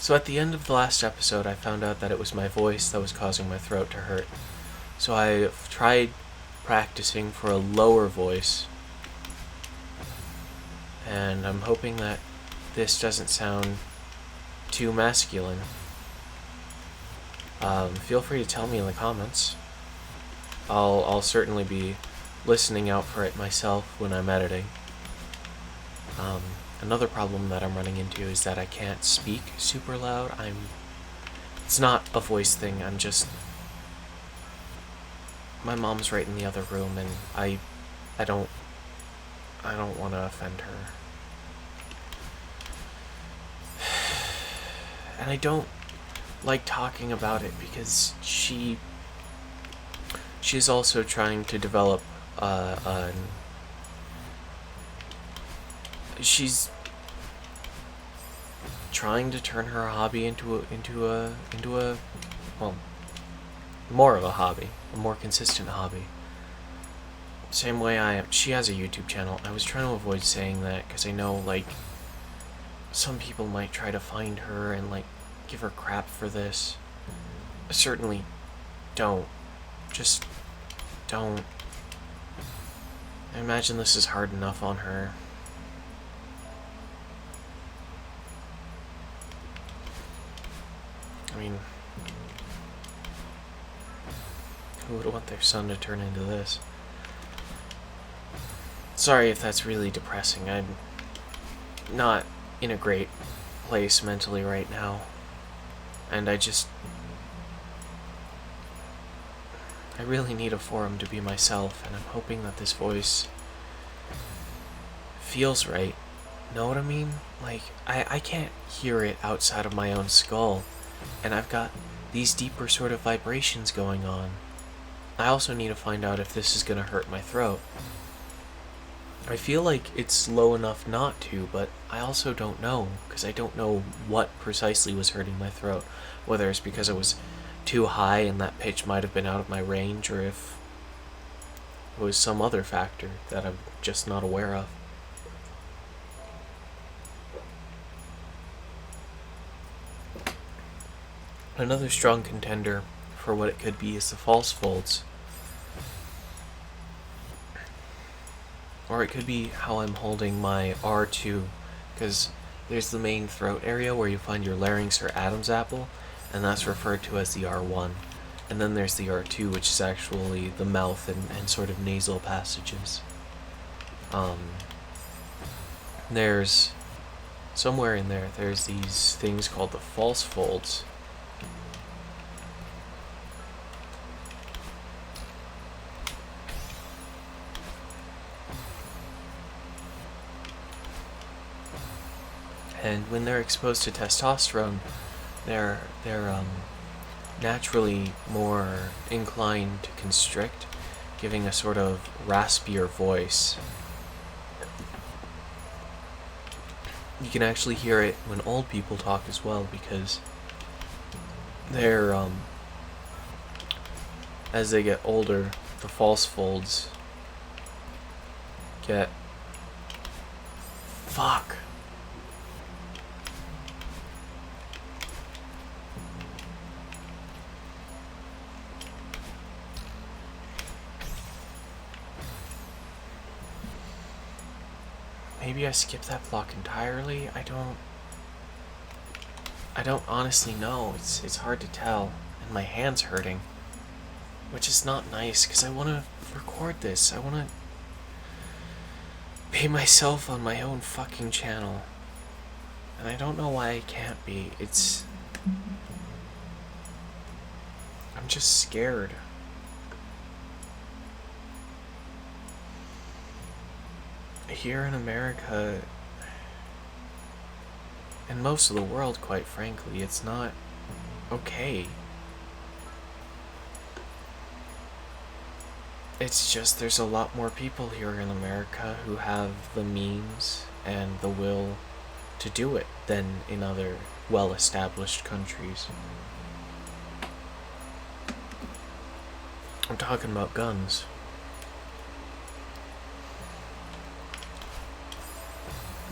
So at the end of the last episode, I found out that it was my voice that was causing my throat to hurt. So I've tried practicing for a lower voice, and I'm hoping that this doesn't sound too masculine. Feel free to tell me in the comments. I'll certainly be listening out for it myself when I'm editing. Another problem that I'm running into is that I can't speak super loud. It's not a voice thing, my mom's right in the other room, and I don't want to offend her. And I don't like talking about it because she's also trying to develop she's trying to turn her hobby into a well, more of a hobby, a more consistent hobby. Same way she has a YouTube channel. I was trying to avoid saying that because I know, like, some people might try to find her and, like, give her crap for this. Certainly don't. Just don't. I imagine this is hard enough on her. I mean, who would want their son to turn into this? Sorry if that's really depressing. I'm not in a great place mentally right now. And I really need a forum to be myself, and I'm hoping that this voice feels right. Know what I mean? Like, I can't hear it outside of my own skull, and I've got these deeper sort of vibrations going on. I also need to find out if this is gonna hurt my throat. I feel like it's low enough not to, but I also don't know, because I don't know what precisely was hurting my throat. Whether it's because it was too high and that pitch might have been out of my range, or if it was some other factor that I'm just not aware of. Another strong contender for what it could be is the false folds. Or it could be how I'm holding my R2, because there's the main throat area where you find your larynx or Adam's apple, and that's referred to as the R1. And then there's the R2, which is actually the mouth and sort of nasal passages. There's somewhere in there's these things called the false folds. And when they're exposed to testosterone, they're naturally more inclined to constrict, giving a sort of raspier voice. You can actually hear it when old people talk as well, because they're as they get older, the false folds get fuck. Maybe I skipped that block entirely. I don't honestly know. It's hard to tell, and my hand's hurting, which is not nice because I want to record this. I want to be myself on my own fucking channel, and I don't know why I can't be. I'm just scared. Here in America, and most of the world, quite frankly, it's not okay. It's just there's a lot more people here in America who have the means and the will to do it than in other well-established countries. I'm talking about guns.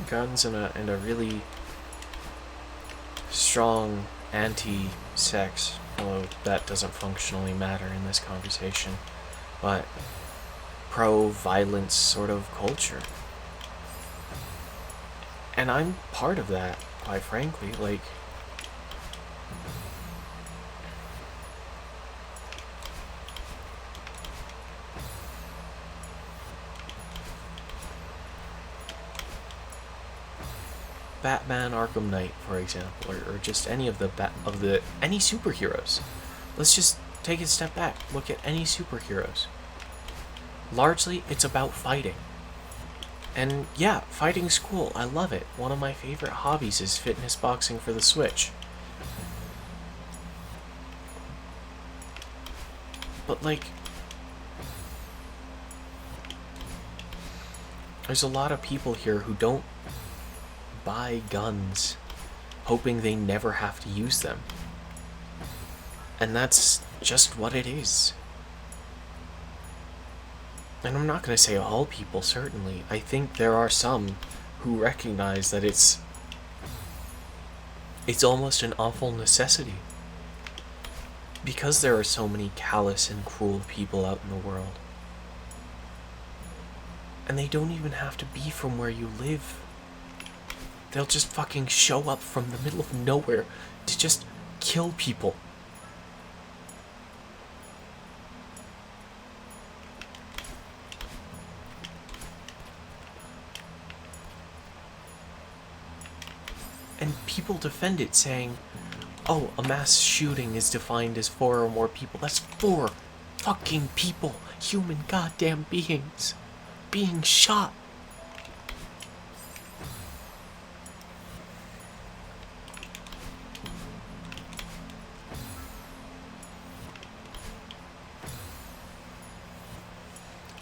Guns and a really strong anti-sex, although that doesn't functionally matter in this conversation, but pro-violence sort of culture. And I'm part of that, quite frankly. Like, Batman Arkham Knight, for example, or just any of the any superheroes. Let's just take a step back. Look at any superheroes. Largely, it's about fighting. And yeah, fighting's cool. I love it. One of my favorite hobbies is fitness boxing for the Switch. But like, there's a lot of people here who don't buy guns hoping they never have to use them. And that's just what it is. And I'm not going to say all people, certainly. I think there are some who recognize that it's almost an awful necessity. Because there are so many callous and cruel people out in the world. And they don't even have to be from where you live. They'll just fucking show up from the middle of nowhere to just kill people. And people defend it, saying, oh, a mass shooting is defined as 4 or more people. That's 4 fucking people, human goddamn beings, being shot.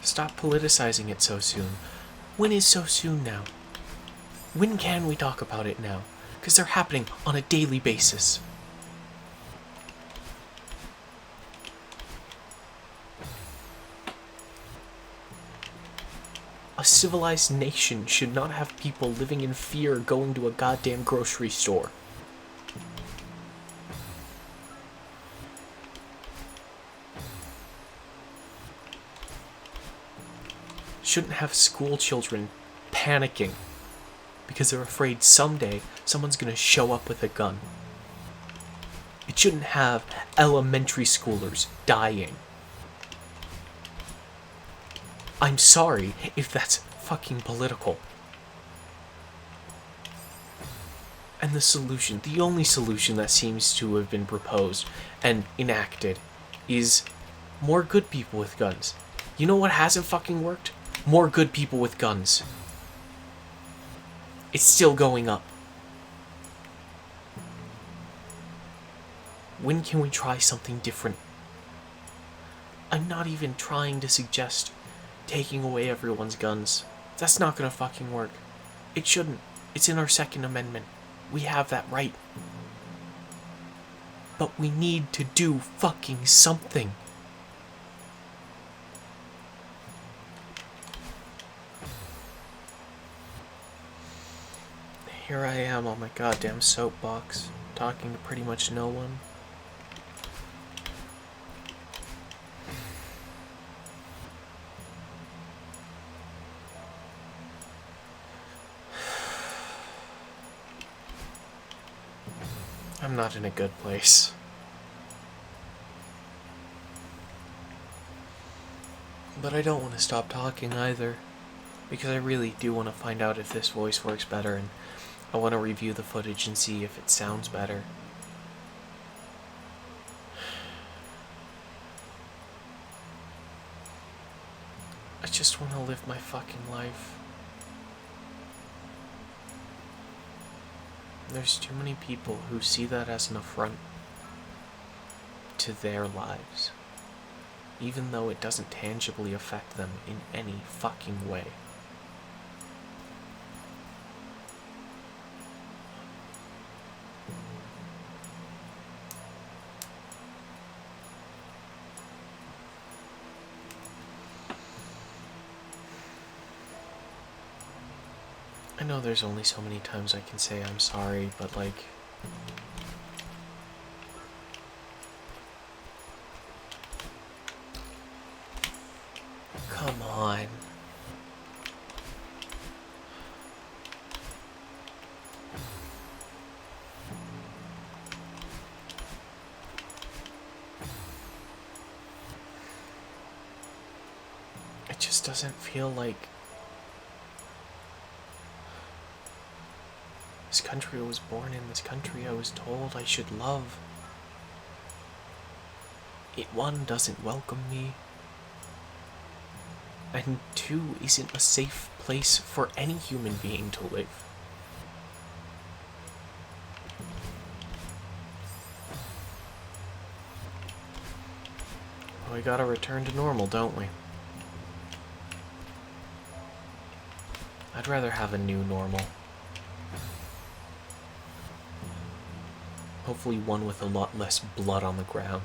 Stop politicizing it so soon. When is so soon now? When can we talk about it now? Because they're happening on a daily basis. A civilized nation should not have people living in fear going to a goddamn grocery store. Shouldn't have school children panicking because they're afraid someday someone's gonna show up with a gun. It shouldn't have elementary schoolers dying. I'm sorry if that's fucking political. And the solution, the only solution that seems to have been proposed and enacted, is more good people with guns. You know what hasn't fucking worked? More good people with guns. It's still going up. When can we try something different? I'm not even trying to suggest taking away everyone's guns. That's not gonna fucking work. It shouldn't. It's in our Second Amendment. We have that right. But we need to do fucking something. Here I am on my goddamn soapbox, talking to pretty much no one. I'm not in a good place. But I don't want to stop talking either, because I really do want to find out if this voice works better, and I want to review the footage and see if it sounds better. I just want to live my fucking life. There's too many people who see that as an affront to their lives, even though it doesn't tangibly affect them in any fucking way. I know there's only so many times I can say I'm sorry, but like, Come on. It just doesn't feel like this country I was born in, this country I was told I should love. It, one, doesn't welcome me, and two, isn't a safe place for any human being to live. We gotta return to normal, don't we? I'd rather have a new normal. Hopefully one with a lot less blood on the ground.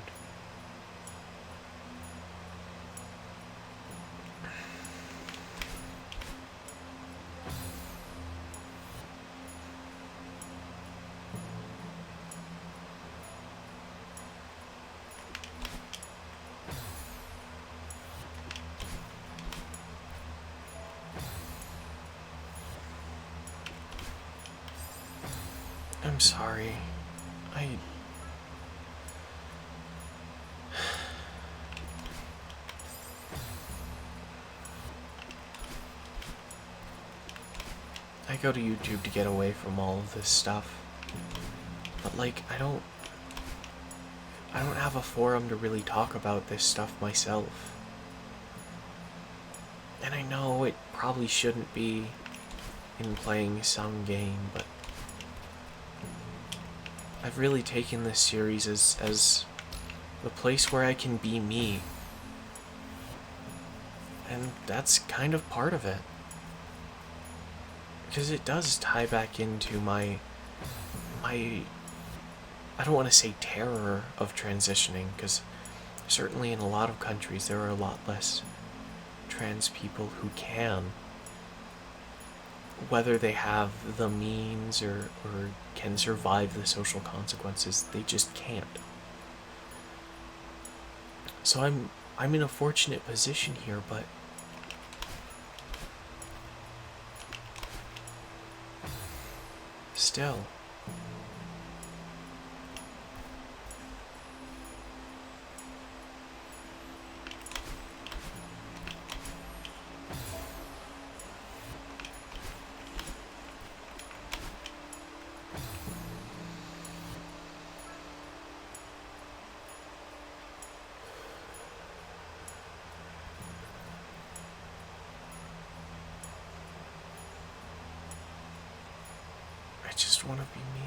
I'm sorry. I go to YouTube to get away from all of this stuff. But like, I don't have a forum to really talk about this stuff myself. And I know it probably shouldn't be in playing some game, but I've really taken this series as the place where I can be me. And that's kind of part of it. Because it does tie back into my I don't want to say terror of transitioning, because certainly in a lot of countries there are a lot less trans people who can. Whether they have the means or can survive the social consequences, they just can't. So I'm in a fortunate position here, but still. I just want to be me.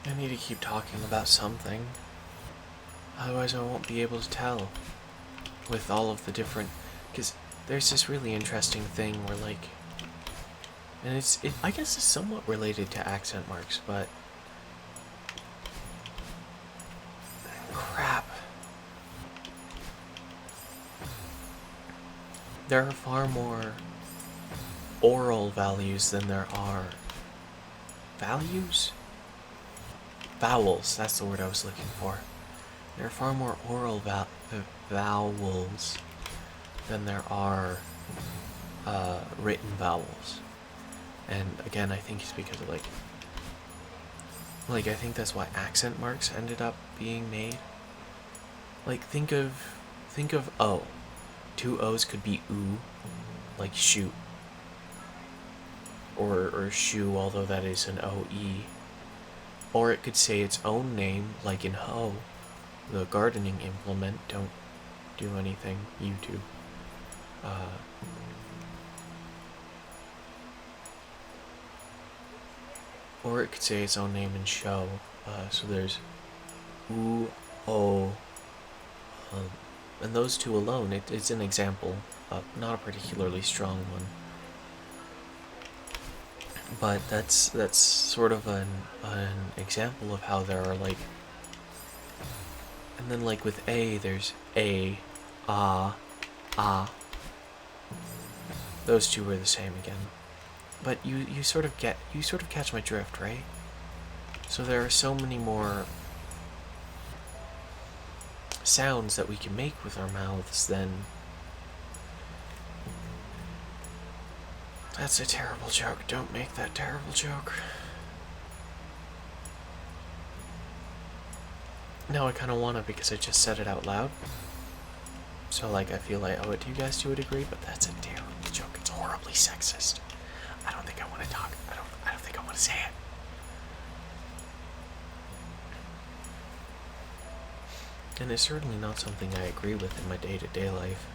I need to keep talking about something. Otherwise I won't be able to tell. With all of the different... Because there's this really interesting thing where, like... And I guess it's somewhat related to accent marks, but... Crap. There are far more oral values than there are... Values? Vowels, that's the word I was looking for. There are far more oral vowels than there are written vowels. And again, I think it's because of like I think that's why accent marks ended up being made. Like think of O. Two O's could be oo, like shoot. or shoe, although that is an OE. Or it could say its own name, like in hoe, the gardening implement. Don't do anything, YouTube. Or it could say its own name in show. So there's oo, o, and those two alone, it's an example, not a particularly strong one. But that's sort of an example of how there are like, and then like with a, there's a, ah, ah. Those two are the same again. But you sort of catch my drift, right? So there are so many more sounds that we can make with our mouths than... That's a terrible joke. Don't make that terrible joke. No, I kind of want to because I just said it out loud. So, like, I feel I owe it to you guys to a degree, but that's a terrible joke. It's horribly sexist. I don't think I want to talk. I don't think I want to say it. And it's certainly not something I agree with in my day-to-day life.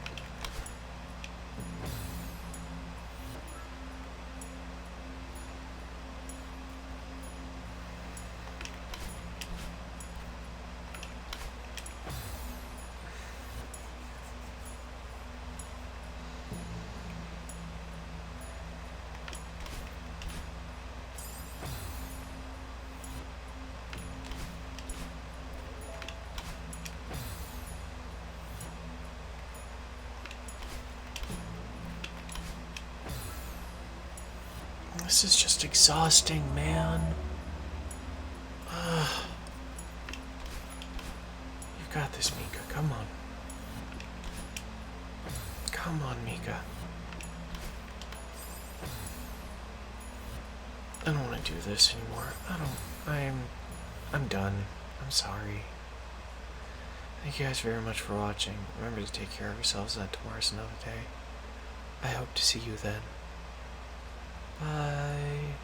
This is just exhausting, man. You've got this, Mika. Come on. Come on, Mika. I don't want to do this anymore. I'm done. I'm sorry. Thank you guys very much for watching. Remember to take care of yourselves, and tomorrow's another day. I hope to see you then. Bye.